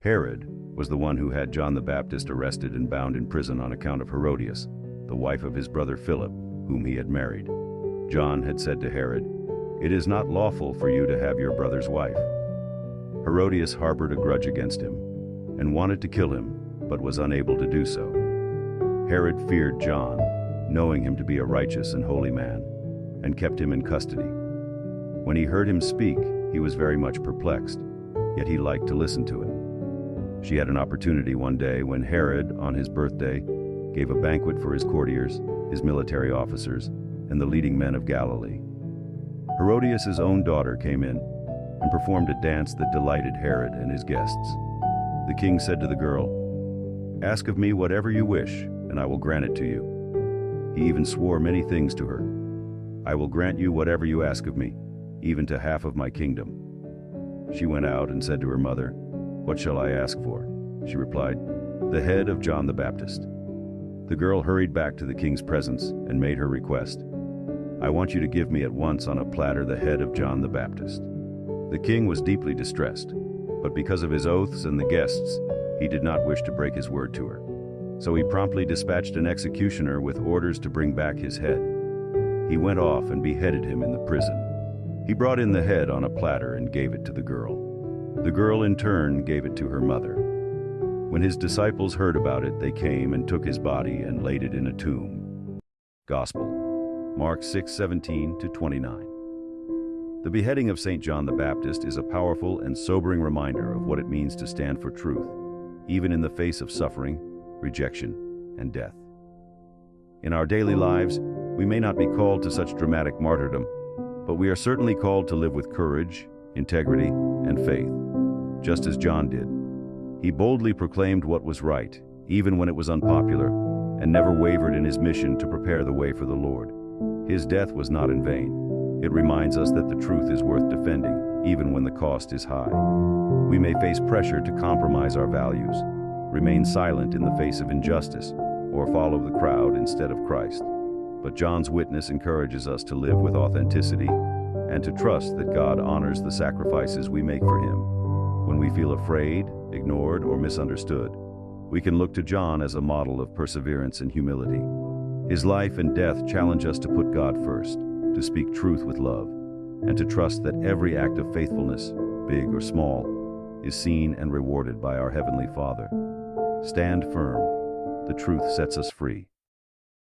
Herod was the one who had John the Baptist arrested and bound in prison on account of Herodias, the wife of his brother Philip, whom he had married. John had said to Herod, "It is not lawful for you to have your brother's wife." Herodias harbored a grudge against him and wanted to kill him, but was unable to do so. Herod feared John, knowing him to be a righteous and holy man, and kept him in custody. When he heard him speak, he was very much perplexed, yet he liked to listen to him. She had an opportunity one day when Herod, on his birthday, gave a banquet for his courtiers, his military officers, and the leading men of Galilee. Herodias' own daughter came in and performed a dance that delighted Herod and his guests. The king said to the girl, "Ask of me whatever you wish, and I will grant it to you." He even swore many things to her. "I will grant you whatever you ask of me, even to half of my kingdom." She went out and said to her mother, "What shall I ask for?" She replied, "The head of John the Baptist." The girl hurried back to the king's presence and made her request. "I want you to give me at once on a platter the head of John the Baptist." The king was deeply distressed, but because of his oaths and the guests, he did not wish to break his word to her. So he promptly dispatched an executioner with orders to bring back his head. He went off and beheaded him in the prison. He brought in the head on a platter and gave it to the girl. The girl in turn gave it to her mother. When his disciples heard about it, they came and took his body and laid it in a tomb. Gospel, Mark 6:17-29. The beheading of St. John the Baptist is a powerful and sobering reminder of what it means to stand for truth, even in the face of suffering, rejection, and death. In our daily lives, we may not be called to such dramatic martyrdom, but we are certainly called to live with courage, integrity, and faith, just as John did. He boldly proclaimed what was right, even when it was unpopular, and never wavered in his mission to prepare the way for the Lord. His death was not in vain. It reminds us that the truth is worth defending, even when the cost is high. We may face pressure to compromise our values, remain silent in the face of injustice, or follow the crowd instead of Christ. But John's witness encourages us to live with authenticity and to trust that God honors the sacrifices we make for him. When we feel afraid, ignored, or misunderstood, we can look to John as a model of perseverance and humility. His life and death challenge us to put God first, to speak truth with love, and to trust that every act of faithfulness, big or small, is seen and rewarded by our Heavenly Father. Stand firm. The truth sets us free.